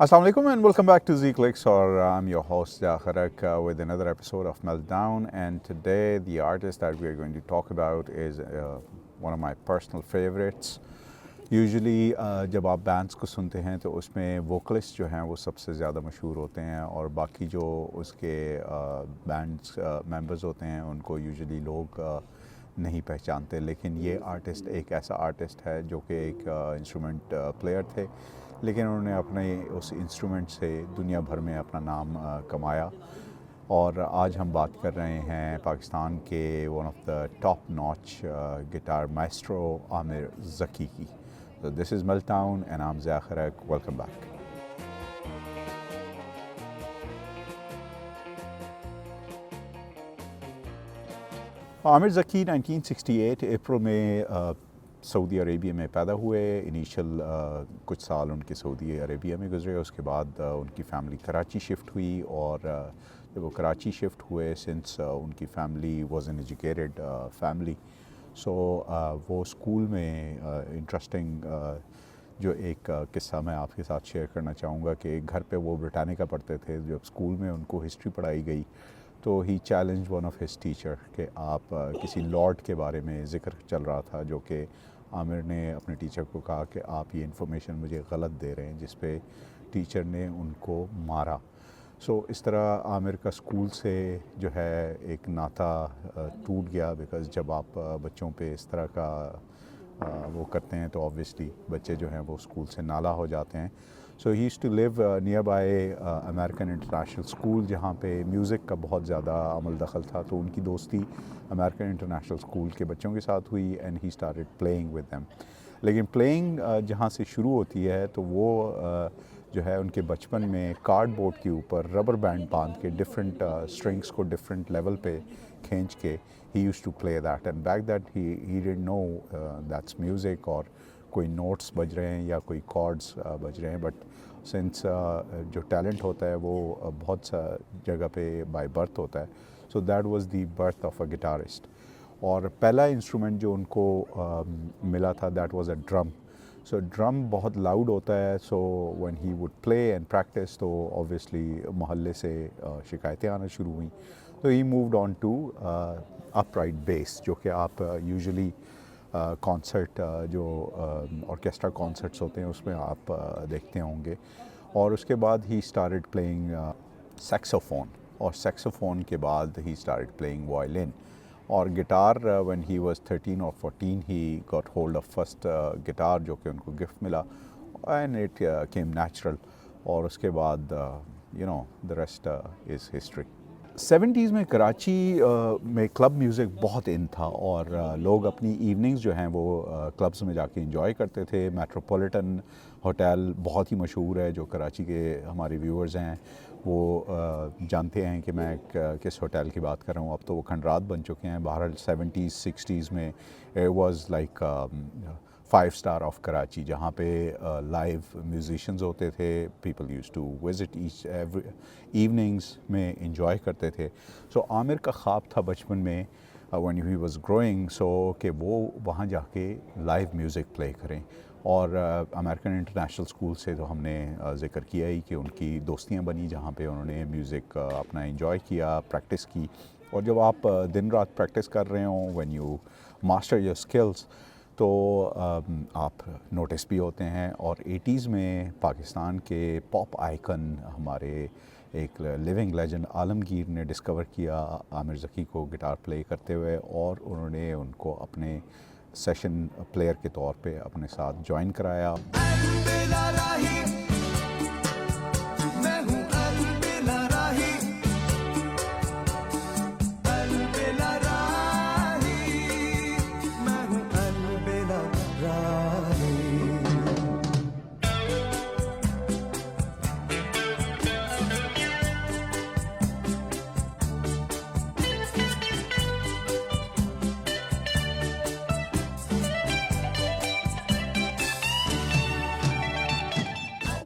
Assalamualaikum and welcome back to Z Clicks, or I'm your host Kharak with another episode of Meltdown. And today the artist that we are going to talk about is one of my personal favorites. Usually जब आप bands को सुनते हैं तो उसमें vocalist जो हैं वो सबसे ज़्यादा मशहूर होते हैं और बाकी जो उसके बैंड्स मेंबर्स होते हैं उनको यूजुअली लोग नहीं पहचानते, लेकिन ये आर्टिस्ट एक ऐसा आर्टिस्ट है जो कि एक इंस्ट्रूमेंट प्लेयर थे, लेकिन उन्होंने अपने उस इंस्ट्रूमेंट से दुनिया भर में अपना नाम कमाया। और आज हम बात कर रहे हैं पाकिस्तान के one of the top notch guitar maestro Aamir Zaki की। So this is Meltdown and I'm Zia Kharak. Welcome back. Aamir Zaki 1968 अप्रैल में सऊदी अरेबिया में पैदा हुए। इनिशियल कुछ साल उनके सऊदी अरेबिया में गुजरे, उसके बाद उनकी फ़ैमिली कराची शिफ्ट हुई। और जब वो कराची शिफ्ट हुए, सिंस उनकी family was an educated family, so वो स्कूल में इंटरेस्टिंग जो एक किस्सा मैं आपके साथ शेयर करना चाहूँगा कि घर पे वो ब्रिटानिका पढ़ते थे। जब स्कूल में उनको हिस्ट्री पढ़ाई गई तो he challenge one of his teacher कि आप किसी लॉर्ड के बारे में ज़िक्र चल रहा था, जो कि आमिर ने अपने टीचर को कहा कि आप ये इन्फॉर्मेशन मुझे गलत दे रहे हैं, जिस पे टीचर ने उनको मारा। इस तरह आमिर का स्कूल से जो है एक नाता टूट गया, बिकॉज़ जब आप बच्चों पे इस तरह का वो करते हैं तो ऑब्वियसली बच्चे जो हैं वो स्कूल से नाला हो जाते हैं। He used to live near by American International School, जहाँ पे म्यूज़िक का बहुत ज़्यादा अमल दखल था। तो उनकी दोस्ती अमेरिकन इंटरनेशनल स्कूल के बच्चों के साथ हुई and he started playing with them. लेकिन प्लेइंग जहाँ से शुरू होती है तो वो जो है उनके बचपन में कार्डबोर्ड के ऊपर रबर बैंड बांध के डिफरेंट स्ट्रिंग्स को डिफरेंट लेवल पे खींच के ही used to play that. And back that he didn't know that's music और कोई नोट्स बज रहे हैं या कोई कॉर्ड्स बज रहे हैं। बट सिंस जो टैलेंट होता है वो बहुत सा जगह पे बाय बर्थ होता है, so that was the birth of a guitarist. और पहला इंस्ट्रूमेंट जो उनको मिला था that was a drum. Drum बहुत लाउड होता है, so when he would play and practice तो ऑब्वियसली मोहल्ले से शिकायतें आना शुरू हुई। तो he moved on to upright bass, जो कि आप यूजुअली कॉन्सर्ट जो ऑर्केस्ट्रा कॉन्सर्ट्स होते हैं उसमें आप देखते होंगे। और उसके बाद ही स्टार्टेड प्लेइंग सैक्सोफोन, और सैक्सोफोन के बाद ही स्टार्टेड प्लेइंग वायलिन। और गिटार व्हेन ही वाज 13 और 14 he got hold of first guitar, जो कि उनको गिफ्ट मिला एंड इट केम नेचुरल। और उसके बाद the rest is history. 70s में कराची में क्लब म्यूज़िक बहुत इन था और लोग अपनी इवनिंग्स जो हैं वो क्लब्स में जाके इंजॉय करते थे। मेट्रोपॉलिटन होटल बहुत ही मशहूर है, जो कराची के हमारे व्यूअर्स हैं वो जानते हैं कि मैं किस होटल की बात कर रहा हूँ। अब तो वो खंडरात बन चुके हैं। बहरहाल 70s 60s में it was like 5 star of Karachi, जहाँ पे लाइव म्यूजिशियंस होते थे। People used to visit each every evenings में इंजॉय करते थे। आमिर का ख्वाब था बचपन में व्हेन ही वाज ग्रोइंग कि वो वहाँ जाके लाइव म्यूज़िक प्ले करें। और अमेरिकन इंटरनेशनल स्कूल से तो हमने ज़िक्र किया ही कि उनकी दोस्तियाँ बनी, जहाँ पे उन्होंने म्यूज़िक अपना इंजॉय किया, प्रैक्टिस की। और जब आप दिन रात प्रैक्टिस कर रहे हों, when you master your skills, तो आप नोटिस भी होते हैं। और 80s में पाकिस्तान के पॉप आइकन हमारे एक लिविंग लेजेंड आलमगीर ने डिस्कवर किया आमिर ज़की को गिटार प्ले करते हुए, और उन्होंने उनको अपने सेशन प्लेयर के तौर पे अपने साथ ज्वाइन कराया।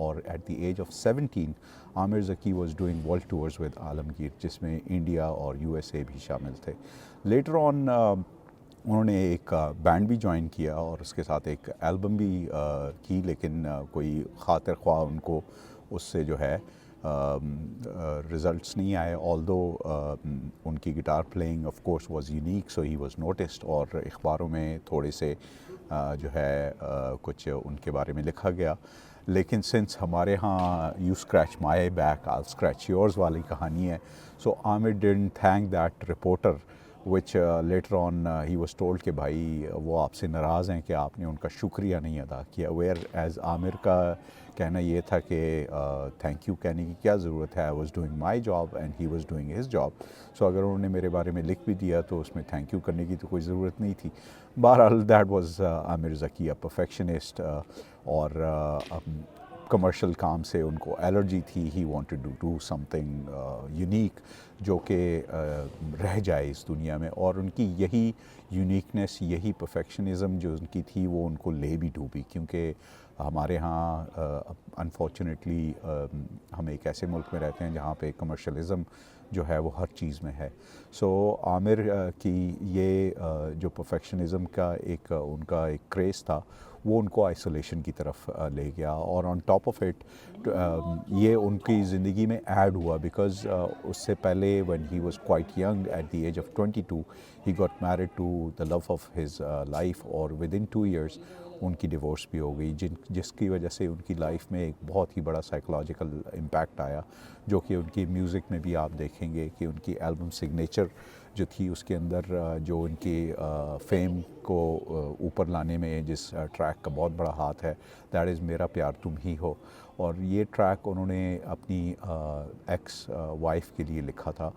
और at the age of 17 Aamir Zaki was doing world tours with Alamgir, जिसमें इंडिया और यूएसए भी शामिल थे। लेटर ऑन उन्होंने एक बैंड भी ज्वाइन किया और उसके साथ एक एल्बम भी की, लेकिन कोई खातिर ख्वाह उनको उससे जो है रिज़ल्ट्स नहीं आए, ऑल्दो उनकी guitar playing of course was unique, so he was noticed और अखबारों में थोड़े से जो है कुछ उनके बारे में लिखा गया। लेकिन सिंस हमारे यहाँ you scratch my back I scratch yours वाली कहानी है, so Aamir didn't thank that reporter which later on he was told कि भाई वो आपसे नाराज़ हैं कि आपने उनका शुक्रिया नहीं अदा किया। वेयर एज आमिर का कहना ये था कि थैंक यू कहने की क्या ज़रूरत है, I was doing my job and he was doing his job. So अगर उन्होंने मेरे बारे में लिख भी दिया तो उसमें थैंक यू करने की तो कोई ज़रूरत नहीं थी। बहरहाल that was Aamir Zaki, a perfectionist, और कमर्शियल काम से उनको एलर्जी थी। He wanted to do something unique जो कि रह जाए इस दुनिया में, और उनकी यही यूनिकनेस, यही परफेक्शनिज़म जो उनकी थी वो उनको ले भी डूबी, क्योंकि हमारे यहाँ अनफॉर्चुनेटली हम एक ऐसे मुल्क में रहते हैं जहाँ पे कमर्शलिज़म जो है वो हर चीज़ में है। सो आमिर की ये जो परफेक्शनिज़म का एक उनका एक क्रेज़ था वो उनको आइसोलेशन की तरफ ले गया, और ऑन टॉप ऑफ इट ये उनकी ज़िंदगी में ऐड हुआ बिकॉज़ उससे पहले when he was quite young at the age of 22 he got married to the love of his life, और विद इन 2 years उनकी डिवोर्स भी हो गई, जिसकी वजह से उनकी लाइफ में एक बहुत ही बड़ा साइकोलॉजिकल इम्पैक्ट आया, जो कि उनकी म्यूज़िक में भी आप देखेंगे कि उनकी एल्बम सिग्नेचर जो थी उसके अंदर जो उनकी फेम को ऊपर लाने में जिस ट्रैक का बहुत बड़ा हाथ है, दैट इज़ मेरा प्यार तुम ही हो। और ये ट्रैक उन्होंने अपनी एक्स वाइफ के लिए लिखा था।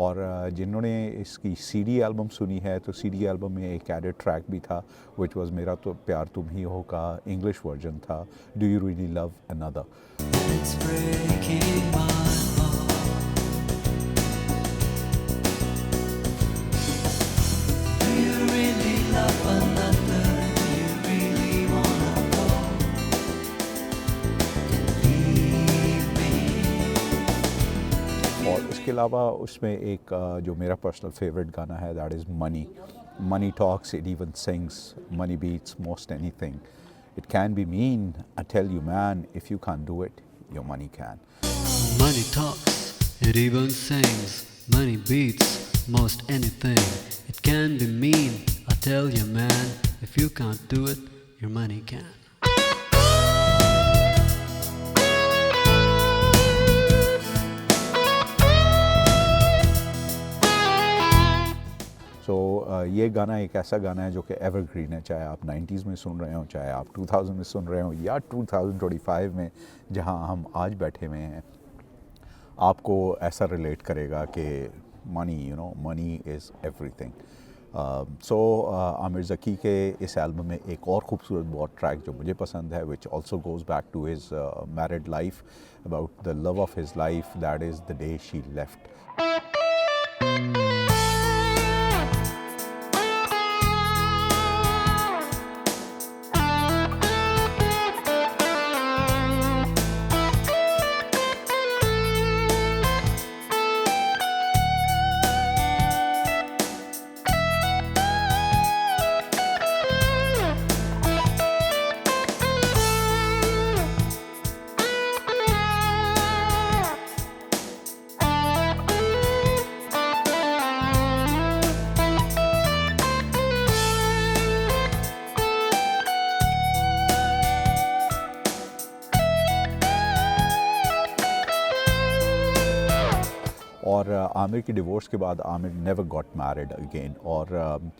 और जिन्होंने इसकी सीडी एल्बम सुनी है तो सीडी एल्बम में एक एडेड ट्रैक भी था विच वाज मेरा तो प्यार तुम ही हो का इंग्लिश वर्जन था, do you really love another. इसके अलावा उसमें एक जो मेरा पर्सनल फेवरेट गाना है that is money. Money talks, it even sings, money beats most anything, it can be mean, I tell you man, if you can do it your money can. Money talks, it even sings, money beats most anything, it can be mean, I tell you man, if you can't do it, your money can. तो ये गाना एक ऐसा गाना है जो कि evergreen है, चाहे आप 90s में सुन रहे हो, चाहे आप 2000 में सुन रहे हो, या 2025 में जहां हम आज बैठे हुए हैं, आपको ऐसा रिलेट करेगा कि money, you know, money is everything. So Aamir Zaki के इस एल्बम में एक और ख़ूबसूरत बहुत ट्रैक जो मुझे पसंद है, which also goes back to his married life, about the love of his life, that is the day she left. और आमिर की डिवोर्स के बाद Aamir never got married again. और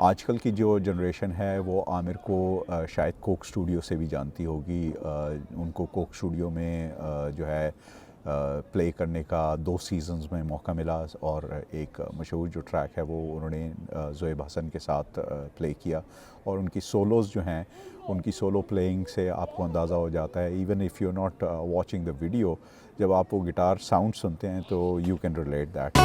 आजकल की जो जनरेशन है वो आमिर को शायद कोक स्टूडियो से भी जानती होगी। उनको कोक स्टूडियो में जो है प्ले करने का 2 सीज़न्स में मौका मिला, और एक मशहूर जो ट्रैक है वो उन्होंने ज़ोएब हसन के साथ प्ले किया। और उनकी सोलोज़ जो हैं, उनकी सोलो प्लेइंग से आपको अंदाज़ा हो जाता है, even if you not watching the video, जब आप वो गिटार साउंड सुनते हैं तो you can relate that.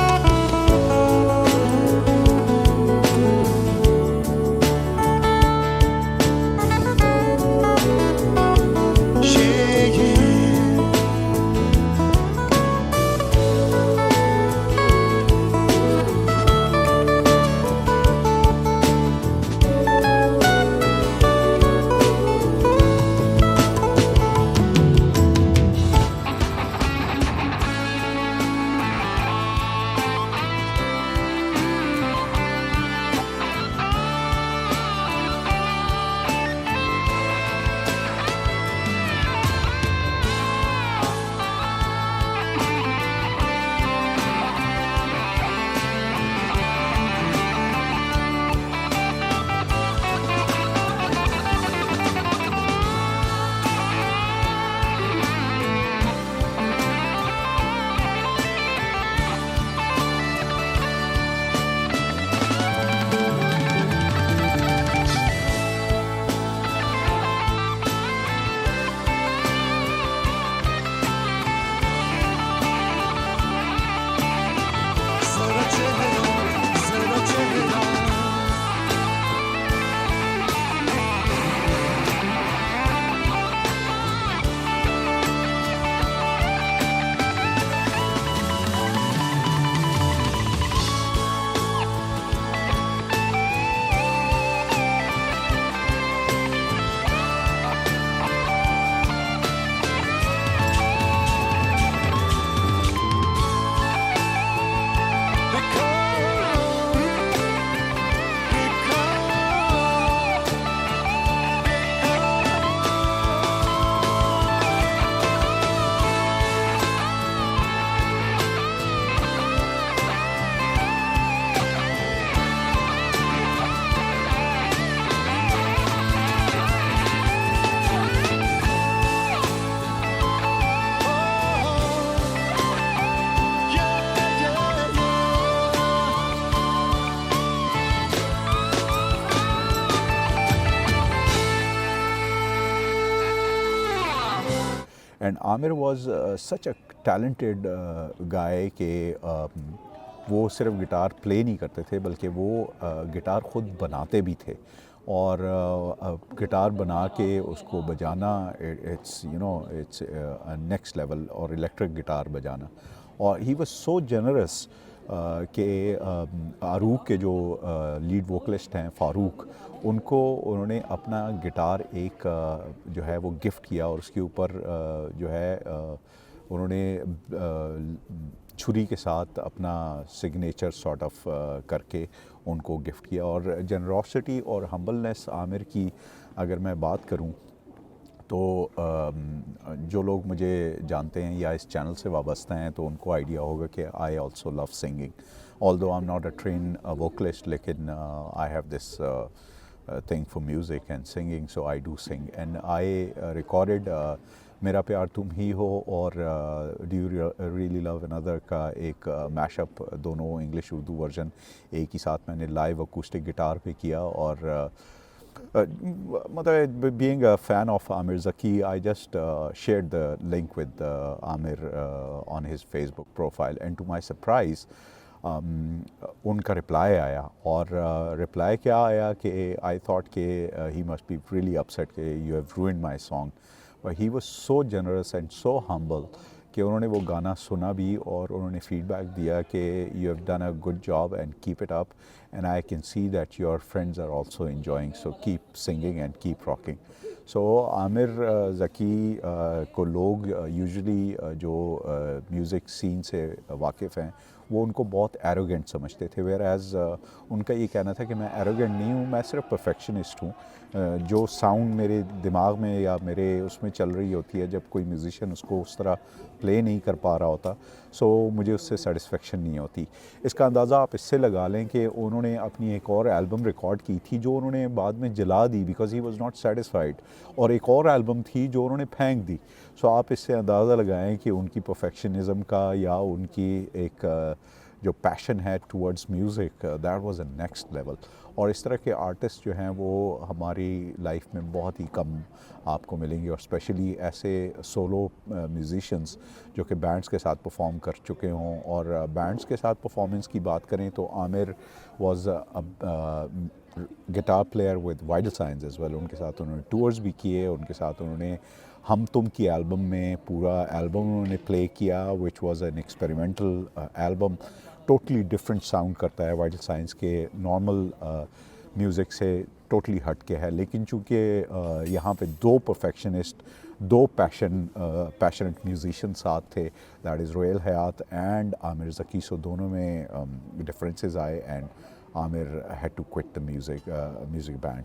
And Aamir was such a talented guy के वो सिर्फ गिटार प्ले नहीं करते थे बल्कि वो गिटार ख़ुद बनाते भी थे और गिटार बना के उसको बजाना इट्स इट्स नेक्स्ट लेवल और इलेक्ट्रिक गिटार बजाना और ही वाज सो जनरस कि आरूक के जो लीड वोकलिस्ट हैं फ़ारूक उनको उन्होंने अपना गिटार एक जो है वो गिफ्ट किया और उसके ऊपर जो है उन्होंने छुरी के साथ अपना सिग्नेचर सॉर्ट ऑफ करके उनको गिफ्ट किया और जनरोसिटी और हम्बलनेस आमिर की अगर मैं बात करूं तो जो लोग मुझे जानते हैं या इस चैनल से वाबस्ता हैं तो उनको आइडिया होगा कि I also love singing although I am not a train vocalist लेकिन I have this thing for music and singing, so I do sing and I recorded मेरा प्यार तुम ही हो और do you really love another का एक mashup दोनों English Urdu version एक ही साथ मैंने लाइव अकूस्टिक गिटार पे किया और मतलब being a fan of Aamir Zaki I just shared the link with Aamir on his Facebook profile and to my surprise उनका रिप्लाई आया और रिप्लाई क्या आया कि आई थॉट कि he must be really upset कि you have ruined my song but he was so generous and so humble कि उन्होंने वो गाना सुना भी और उन्होंने फीडबैक दिया कि you have done a good job and keep it up and I can see that your friends are also enjoying so keep singing and keep rocking so Aamir Zaki को लोग यूजुअली जो म्यूज़िक सीन से वाकिफ़ हैं वो उनको बहुत एरोगेंट समझते थे वेयर एज़ उनका ये कहना था कि मैं एरोगेंट नहीं हूँ मैं सिर्फ परफेक्शनिस्ट हूँ जो साउंड मेरे दिमाग में या मेरे उसमें चल रही होती है जब कोई म्यूज़िशियन उसको उस तरह प्ले नहीं कर पा रहा होता सो मुझे उससे सेटिस्फेक्शन नहीं होती इसका अंदाज़ा आप इससे लगा लें कि उन्होंने अपनी एक और एल्बम रिकॉर्ड की थी जो उन्होंने बाद में जला दी because he was not satisfied और एक और एल्बम थी जो उन्होंने फेंक दी सो आप इससे अंदाज़ा लगाएं कि उनकी परफेक्शनिज़म का या उनकी एक जो पैशन है towards music that was a next level और इस तरह के आर्टिस्ट जो हैं वो हमारी लाइफ में बहुत ही कम आपको मिलेंगे और स्पेशली ऐसे सोलो म्यूज़िशंस जो कि बैंड्स के साथ परफॉर्म कर चुके हों और बैंड्स के साथ परफॉर्मेंस की बात करें तो Aamir was guitar player with Vital Signs as well उनके साथ उन्होंने टूर्स भी किए उनके साथ उन्होंने हम तुम की एल्बम में पूरा एल्बम उन्होंने प्ले किया which was an experimental album totally different sound करता है वाइटल साइंस के नॉर्मल म्यूज़िक से टोटली हट के है लेकिन चूँकि यहाँ पे दो परफेक्शनिस्ट दो पैशनेट म्यूजिशियन साथ थे that is Rohail Hyatt and Aamir Zaki so दोनों में डिफरेंसेस आए and Aamir had to quit the music band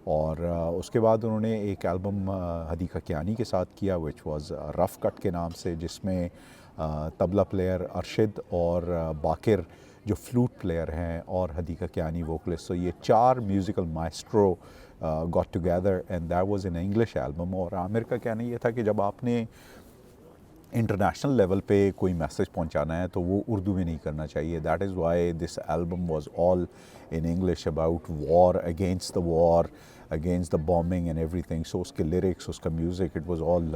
और उसके बाद उन्होंने एक एल्बम हदीका कियानी के साथ किया विच वाज रफ़ कट के नाम से जिसमें तबला प्लेयर अरशद और बाकिर जो फ्लूट प्लेयर हैं और हदीका कियानी वोकलिस्ट तो ये चार musical maestro got together and that was an English album और आमिर का कहना ये था कि जब आपने इंटरनेशनल लेवल पे कोई मैसेज पहुंचाना है तो वो उर्दू में नहीं करना चाहिए that is why this album was all in English about war against the war against the bombing and everything so उसके लिरिक्स उसका music it was all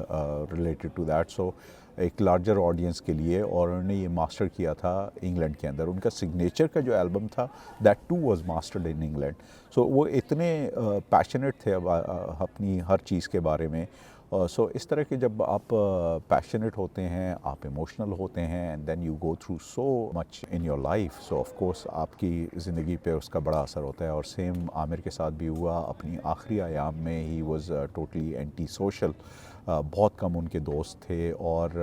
related to that so एक लार्जर ऑडियंस के लिए और उन्होंने ये master किया था इंग्लैंड के अंदर उनका सिग्नेचर का जो एल्बम था that too was mastered in England so वो इतने पैशनेट थे अपनी हर चीज़ के बारे में सो इस तरह के जब आप पैशनेट होते हैं आप इमोशनल होते हैं and then you go through so much in your life so of course आपकी ज़िंदगी पे उसका बड़ा असर होता है और सेम आमिर के साथ भी हुआ अपनी आखिरी अयाम में he was totally anti social बहुत कम उनके दोस्त थे और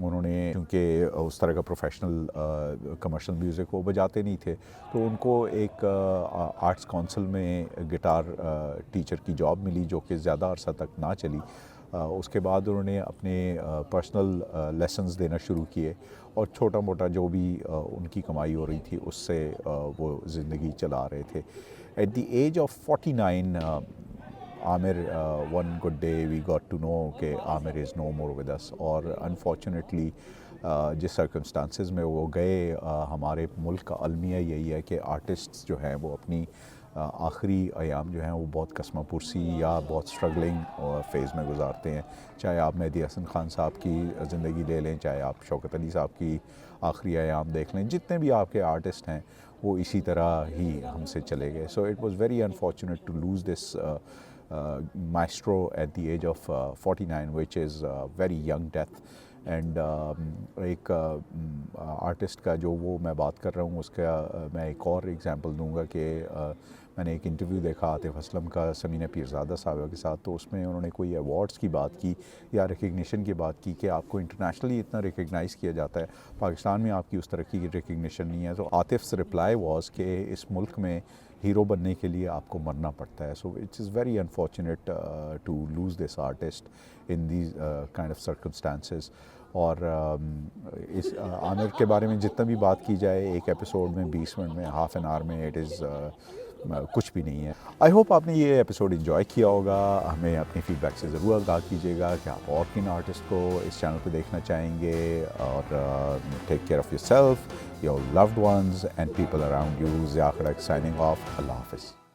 उन्होंने क्योंकि उस तरह का प्रोफेशनल कमर्शियल म्यूज़िक वो बजाते नहीं थे तो उनको एक आर्ट्स काउंसिल में गिटार टीचर की जॉब मिली जो कि ज़्यादा अरसा तक ना चली उसके बाद उन्होंने अपने पर्सनल लेसन्स देना शुरू किए और छोटा मोटा जो भी उनकी कमाई हो रही थी उससे वो ज़िंदगी चला रहे थे at the age of 49 Aamir one good day we got to know कि Aamir is no more with us और अनफॉर्चुनेटली जिस सर्कमस्टांसेस में वो गए हमारे मुल्क का अलमिया यही है कि आर्टिस्ट्स जो हैं वो अपनी आखिरी अयाम जो हैं वो बहुत कसमा पुरसी या बहुत स्ट्रगलिंग फेज़ में गुजारते हैं। चाहे आप मेहदी हसन ख़ान साहब की ज़िंदगी ले लें, चाहे आप शौकत अली साहब की आखिरी अयाम देख लें, जितने भी आपके आर्टिस्ट हैं वो इसी तरह ही हमसे चले गए। So it was very unfortunate to lose this maestro at the age of 49, which is very young death. And एक आर्टिस्ट का जो वो मैं बात कर रहा हूँ उसका मैं एक और एग्ज़ाम्पल दूंगा कि मैंने एक इंटरव्यू देखा आतिफ़ असलम का समीना पीरज़ादा साहिबा के साथ, तो उसमें उन्होंने कोई अवार्ड्स की बात की या रिकग्निशन की बात की कि आपको इंटरनेशनली इतना रिकग्नाइज़ किया जाता है, पाकिस्तान में आपकी उस तरह की रिकग्निशन नहीं है। तो आतिफ़ रिप्लाई वाज कि इस मुल्क में हीरो बनने के लिए आपको मरना पड़ता है। So it's is very unfortunate to lose this artist in these kind of circumstances. और इस आमिर के बारे में जितना भी बात की जाए एक एपिसोड में 20 मिनट में, हाफ़ एन आवर में, इट इज़ कुछ भी नहीं है। आई होप आपने ये एपिसोड इन्जॉय किया होगा। हमें अपनी फ़ीडबैक से ज़रूर आगाह कीजिएगा कि आप और किन आर्टिस्ट को इस चैनल पे देखना चाहेंगे। और take care of yourself, your loved ones and people around you. Zia Khadak signing off. अल्लाह हाफ़िज़।